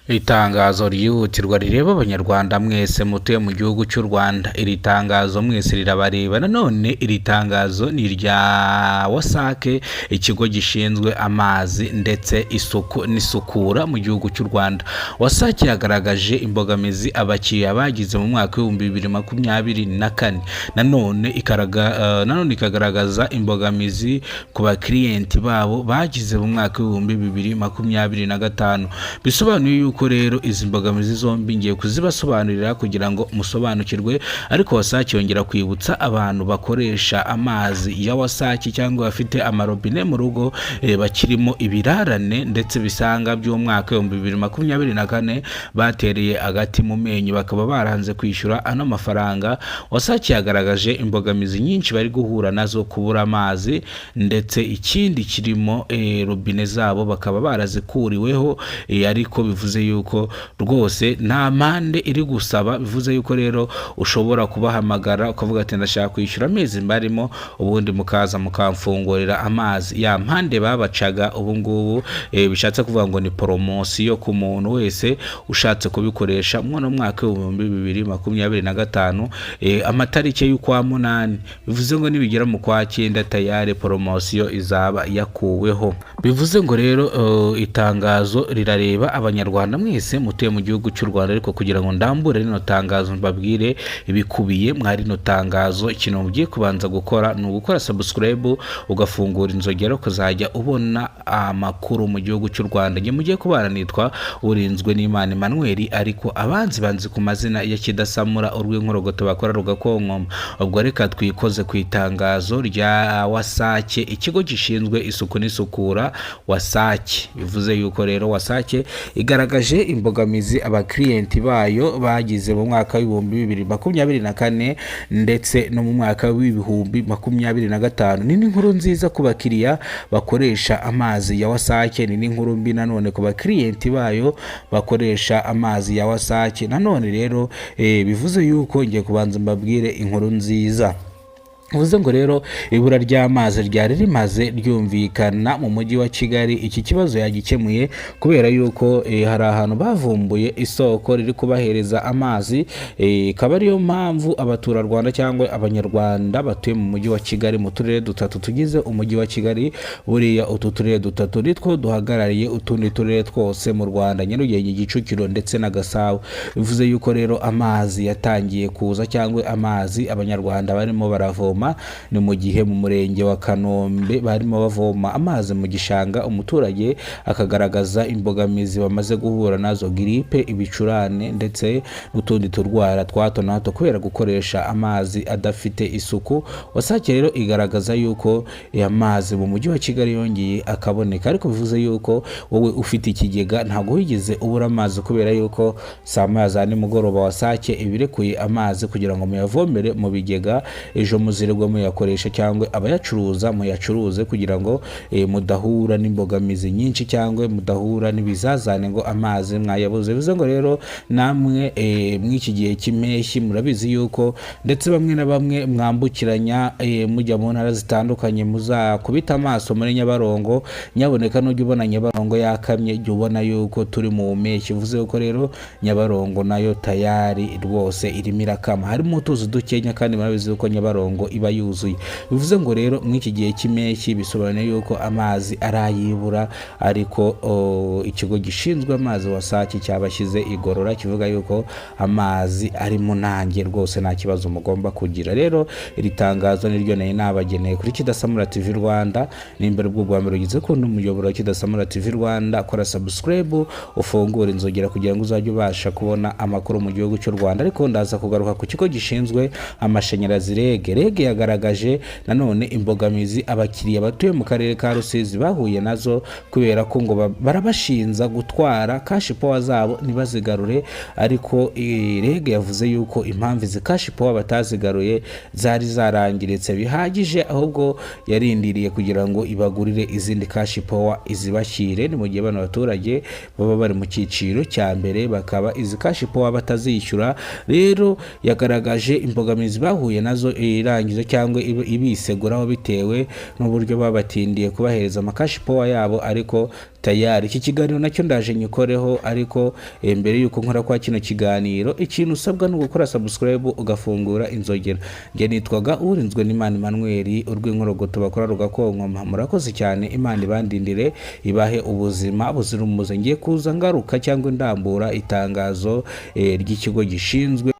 Itangazo ryihutirwa rireba abanyarwanda mwese mutuye mu gihugu cy'u Rwanda. Iri tangazo mwese rirabareba. Nanone iri tangazo ni irya WASAC, ikigo gishinzwe amazi ndetse isuku n'isukura mu gihugu cy'u Rwanda. WASAC yagaragaje imbogamizi abakiriya bagize mu mwaka wa 2024. Nanone ikagaragaza imbogamizi ku bakiriyenti babo bagize mu mwaka wa 2025. Bisobanuye yuko rero izi mbogamizi zombi ngiye kuzibasobanurira kugira ngo musobanukirwe, ariko WASAC yongera kwibutsa abantu bakoresha amazi ya WASAC cyangwa bafite amarobine mu rugo bakirimo ibirarane ndetse bisanga by'umwaka wa 2024 batereye agati mu menyo bakaba baranze kwishyura ano mafaranga. WASAC yagaragaje imbogamizi nyinshi bari guhura nazo, kubura amazi ndetse ikindi kirimo robine zabo bakaba barazikuriweho, ariko bivuze yuko rwose nta mande iri gusaba. Bivuze yuko rero ushobora kubahamagara ukavuga ati ndashaka kwishyura amezi mbarimo, ubundi mukaza mukamfungurira amazi. Ya mpande babacaga ubu ngubu bishatse kuvuga ngo ni poromosiyo ku muntu wese ushatse kubikoresha mu mwaka wa 2025 amatariki y'ukwa 8. Bivuze ngo nibigera mu kwa 9 tayari poromosiyo izaba yakuweho. Bivuze ngo rero itangazo rirareba abanyarwanda mwese mutuye mu gihugu cy'u Rwanda, ariko kugira ngo ndambure rino tangazo mbabwire ibikubiye mwari no tangazo, ikintu mugiye kubanza gukora ni ugukora subscribe ugafungura inzogera ukazajya ubona amakuru mu gihugu cy'u Rwanda. Nge mugiye kubana nitwa Urinzwe n'Imana Emmanuel, ariko abanzi ku mazina ya Kidasamura urw'inkorogoto bakora rugakonkoma. Ubwo reka twikoze ku itangazo rya WASAC, ikigo gishinzwe isuku n'isukura WASAC. Bivuze yuko rero WASAC igaragaje imbogamizi abakiriyenti bayo bagize mu mwaka wa 2024 ndetse no mu mwaka wa 2025. Ni inkuru nziza ku bakiriya bakoresha amazi ya WASAC, ni inkuru mbi nanone ku bakiriyenti bayo bakoresha amazi ya WASAC. Nanone rero bivuze yuko ngiye kubanza mbabwire inkuru nziza. Uvuze ngo rero ibura ry'amazi ryari rimaze ryumvikana mu mujyi wa Kigali. Iki kibazo yagikemuye kubera yuko hari ahantu bavumbuye isoko riri kubahereza amazi, ikaba ariyo mpamvu abaturarwanda cyangwa abanyarwanda batuye mu mujyi wa Kigali mu turere dutatu tugize umujyi wa Kigali. Buriya utu turere dutatu nitwo duhagarariye utundi turere twose mu Rwanda: Nyarugenge, Kicukiro ndetse na Gasabo. Bivuze yuko rero amazi yatangiye kuza cyangwa amazi abanyarwanda barimo baravoma ni mu gihe mu murenge wa Kanombe barimo bavoma amazi mu gishanga. Umuturage akagaragaza imbogamizi bamaze guhura nazo: gripe, ibicurane ndetse n'utundi turwara twato na hato kubera gukoresha amazi adafite isuku. WASAC rero igaragaza yuko amazi mu mujyi wa Kigali yongeye akaboneka, ariko bivuze yuko wowe ufite ikigega ntabwo wigeze ubura amazi, kubera yuko saa moya za nimugoroba WASAC ibirekuye amazi kugira ngo muyavomere mu bigega. Ejo muzirigwa muyakoresha cyangwa abayacuruza muyacuruze kugira ngo mudahura n'imbogamizi nyinshi cyangwa mudahura n'ibizazane ngo amazi mwayabuze. Bivuze ngo rero namwe mw'iki gihe cy'impeshyi murabizi yuko ndetse bamwe na bamwe mwambukiranya mujya mu ntara zitandukanye muzakubita amaso muri Nyabarongo. Nyaboneka n'ujya ubona Nyabarongo yakamye, jya ubona yuko turi mu mpeshyi. Bivuze yuko rero Nyabarongo nayo tayari rwose irimo irakama, harimo utuzi dukenya kandi murabizi yuko Nyabarongo iba yuzuye. Bivuze ngo rero mw'iki gihe cy'impeshyi bisobanuye yuko amazi arayibura, ariko ikigo gishinzwe amazi WASAC cyabashyize igorora kivuga yuko amazi ari munange rwose nta kibazo mugomba kugira. Rero iri tangazo niryo nayo nabageneye kuri Kidasamura TV Rwanda. Nimbere bwo Rwanda rugize ko n'umuyoboro wa Kidasamura TV Rwanda, kora subscribe ufungura inzogera kugira ngo uzajye ubasha kubona amakuru mu gihugu cy'u Rwanda. Ariko ndaza kugaruka ku kigo gishinzwe amashanyarazi REG yagaragaje nanone imbogamizi abakiriya batuye mu karere ka Rusizi bahuye nazo, kubera ko ngo barabashinza gutwara cash power zabo ntibazigarure. Ariko REG yavuze yuko impamvu izi cash power batazigaruye zari zarangiritse bihagije, ahubwo yarindiriye kugira ngo ibagurire izindi cash power izibashyire. Ni mu gihe bano baturage baba bari mu cyiciro cya mbere bakaba izi cash power batazishyura. Rero yagaragaje imbogamizi bahuye nazo, irangiza ibisubizo cyangwa ibiseguraho bitewe n'uburyo babatindiye kubahereza amakashi power yabo, ariko tayari iki kiganiro nacyo ndaje nyikoreho. Ariko mbere yuko nkora kwa kino kiganiro, ikintu usabwa no gukora subscribe ugafungura inzogera. Nge nitwaga Urinzwe n'Imana Emmanuel, urw'inkorogoto bakora rugakonkoma. Murakoze cyane, Imana ibandindire ibahe ubuzima buzira umuze. Ngiye kuza ngaruka cyangwa ndambura itangazo ry'ikigo gishinzwe